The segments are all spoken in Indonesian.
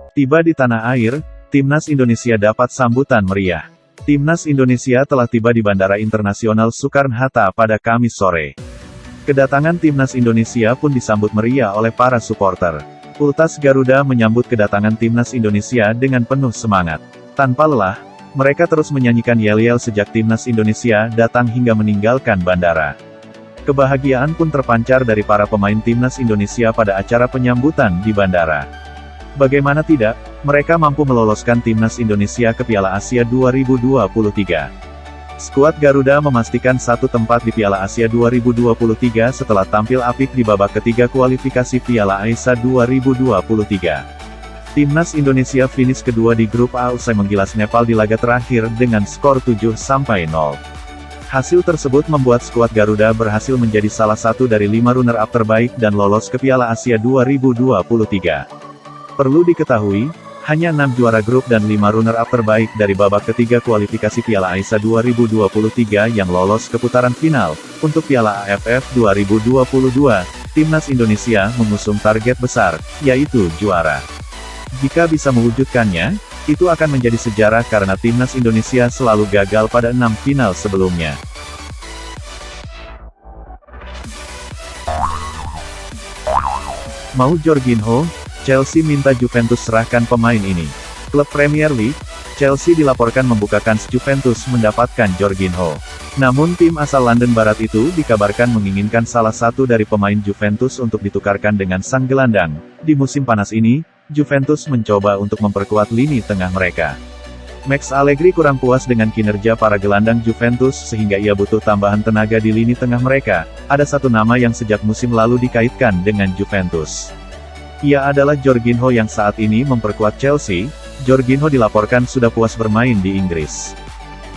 Tiba di tanah air, Timnas Indonesia dapat sambutan meriah. Timnas Indonesia telah tiba di Bandara Internasional Soekarno-Hatta pada Kamis sore. Kedatangan Timnas Indonesia pun disambut meriah oleh para supporter. Ultras Garuda menyambut kedatangan Timnas Indonesia dengan penuh semangat. Tanpa lelah, mereka terus menyanyikan yel-yel sejak Timnas Indonesia datang hingga meninggalkan bandara. Kebahagiaan pun terpancar dari para pemain Timnas Indonesia pada acara penyambutan di bandara. Bagaimana tidak, mereka mampu meloloskan Timnas Indonesia ke Piala Asia 2023. Skuad Garuda memastikan satu tempat di Piala Asia 2023 setelah tampil apik di babak ketiga kualifikasi Piala ASIA 2023. Timnas Indonesia finish kedua di grup A usai menggilas Nepal di laga terakhir dengan skor 7-0. Hasil tersebut membuat skuad Garuda berhasil menjadi salah satu dari 5 runner-up terbaik dan lolos ke Piala Asia 2023. Perlu diketahui, hanya 6 juara grup dan 5 runner-up terbaik dari babak ketiga kualifikasi Piala ASIA 2023 yang lolos ke putaran final. Untuk Piala AFF 2022, Timnas Indonesia mengusung target besar, yaitu juara. Jika bisa mewujudkannya, itu akan menjadi sejarah karena Timnas Indonesia selalu gagal pada 6 final sebelumnya. Mau Jorginho, Chelsea minta Juventus serahkan pemain ini. Klub Premier League, Chelsea dilaporkan membuka kans Juventus mendapatkan Jorginho. Namun tim asal London Barat itu dikabarkan menginginkan salah satu dari pemain Juventus untuk ditukarkan dengan sang gelandang. Di musim panas ini, Juventus mencoba untuk memperkuat lini tengah mereka. Max Allegri kurang puas dengan kinerja para gelandang Juventus sehingga ia butuh tambahan tenaga di lini tengah mereka. Ada satu nama yang sejak musim lalu dikaitkan dengan Juventus. Ia adalah Jorginho yang saat ini memperkuat Chelsea. Jorginho dilaporkan sudah puas bermain di Inggris.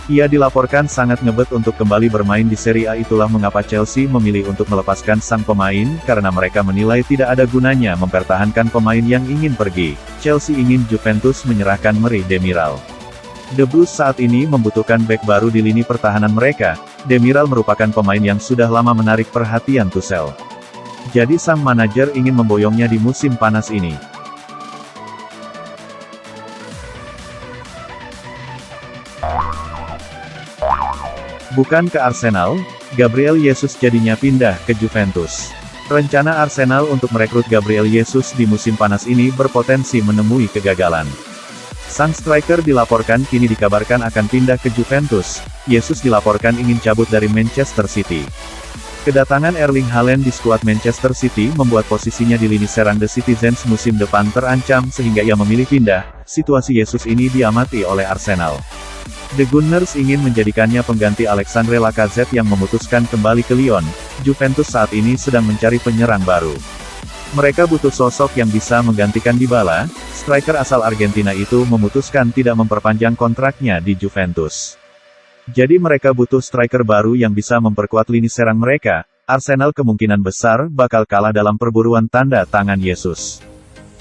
Ia dilaporkan sangat ngebet untuk kembali bermain di Serie A. Itulah mengapa Chelsea memilih untuk melepaskan sang pemain, karena mereka menilai tidak ada gunanya mempertahankan pemain yang ingin pergi. Chelsea ingin Juventus menyerahkan Mari Demiral. The Blues saat ini membutuhkan bek baru di lini pertahanan mereka. Demiral merupakan pemain yang sudah lama menarik perhatian Tuchel. Jadi sang manajer ingin memboyongnya di musim panas ini. Bukan ke Arsenal, Gabriel Jesus jadinya pindah ke Juventus. Rencana Arsenal untuk merekrut Gabriel Jesus di musim panas ini berpotensi menemui kegagalan. Sang striker dilaporkan kini dikabarkan akan pindah ke Juventus. Jesus dilaporkan ingin cabut dari Manchester City. Kedatangan Erling Haaland di skuad Manchester City membuat posisinya di lini serang The Citizens musim depan terancam sehingga ia memilih pindah. Situasi Jesus ini diamati oleh Arsenal. The Gunners ingin menjadikannya pengganti Alexandre Lacazette yang memutuskan kembali ke Lyon. Juventus saat ini sedang mencari penyerang baru. Mereka butuh sosok yang bisa menggantikan Dybala. Striker asal Argentina itu memutuskan tidak memperpanjang kontraknya di Juventus. Jadi mereka butuh striker baru yang bisa memperkuat lini serang mereka. Arsenal kemungkinan besar bakal kalah dalam perburuan tanda tangan Jesus.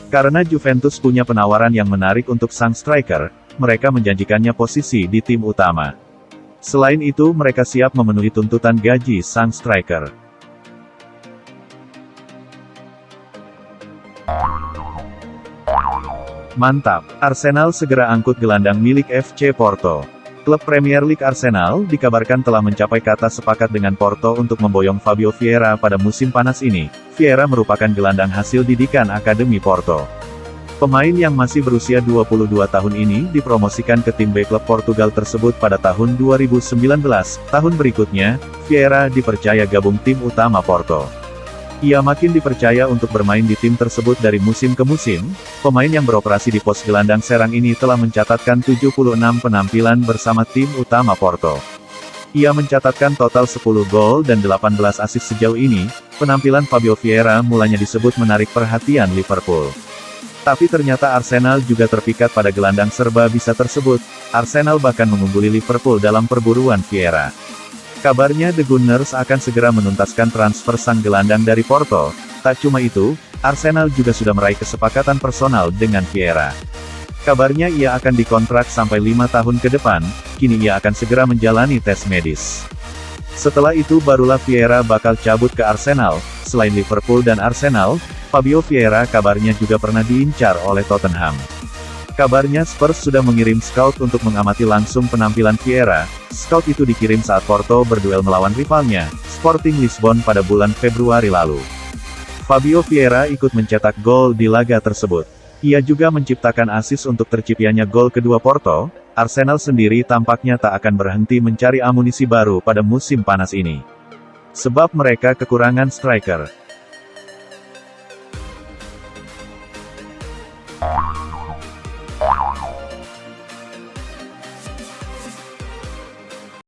Karena Juventus punya penawaran yang menarik untuk sang striker, mereka menjanjikannya posisi di tim utama. Selain itu mereka siap memenuhi tuntutan gaji sang striker. Mantap, Arsenal segera angkut gelandang milik FC Porto. Klub Premier League Arsenal dikabarkan telah mencapai kata sepakat dengan Porto untuk memboyong Fabio Vieira pada musim panas ini. Vieira merupakan gelandang hasil didikan Akademi Porto. Pemain yang masih berusia 22 tahun ini dipromosikan ke tim B klub Portugal tersebut pada tahun 2019. Tahun berikutnya, Vieira dipercaya gabung tim utama Porto. Ia makin dipercaya untuk bermain di tim tersebut dari musim ke musim. Pemain yang beroperasi di pos gelandang serang ini telah mencatatkan 76 penampilan bersama tim utama Porto. Ia mencatatkan total 10 gol dan 18 assist sejauh ini. Penampilan Fabio Vieira mulanya disebut menarik perhatian Liverpool. Tapi ternyata Arsenal juga terpikat pada gelandang serba bisa tersebut. Arsenal bahkan mengungguli Liverpool dalam perburuan Vieira. Kabarnya The Gunners akan segera menuntaskan transfer sang gelandang dari Porto. Tak cuma itu, Arsenal juga sudah meraih kesepakatan personal dengan Vieira. Kabarnya ia akan dikontrak sampai 5 tahun ke depan, kini ia akan segera menjalani tes medis. Setelah itu barulah Vieira bakal cabut ke Arsenal. Selain Liverpool dan Arsenal, Fabio Vieira kabarnya juga pernah diincar oleh Tottenham. Kabarnya Spurs sudah mengirim scout untuk mengamati langsung penampilan Vieira. Scout itu dikirim saat Porto berduel melawan rivalnya, Sporting Lisbon pada bulan Februari lalu. Fabio Vieira ikut mencetak gol di laga tersebut. Ia juga menciptakan assist untuk terciptanya gol kedua Porto. Arsenal sendiri tampaknya tak akan berhenti mencari amunisi baru pada musim panas ini. Sebab mereka kekurangan striker.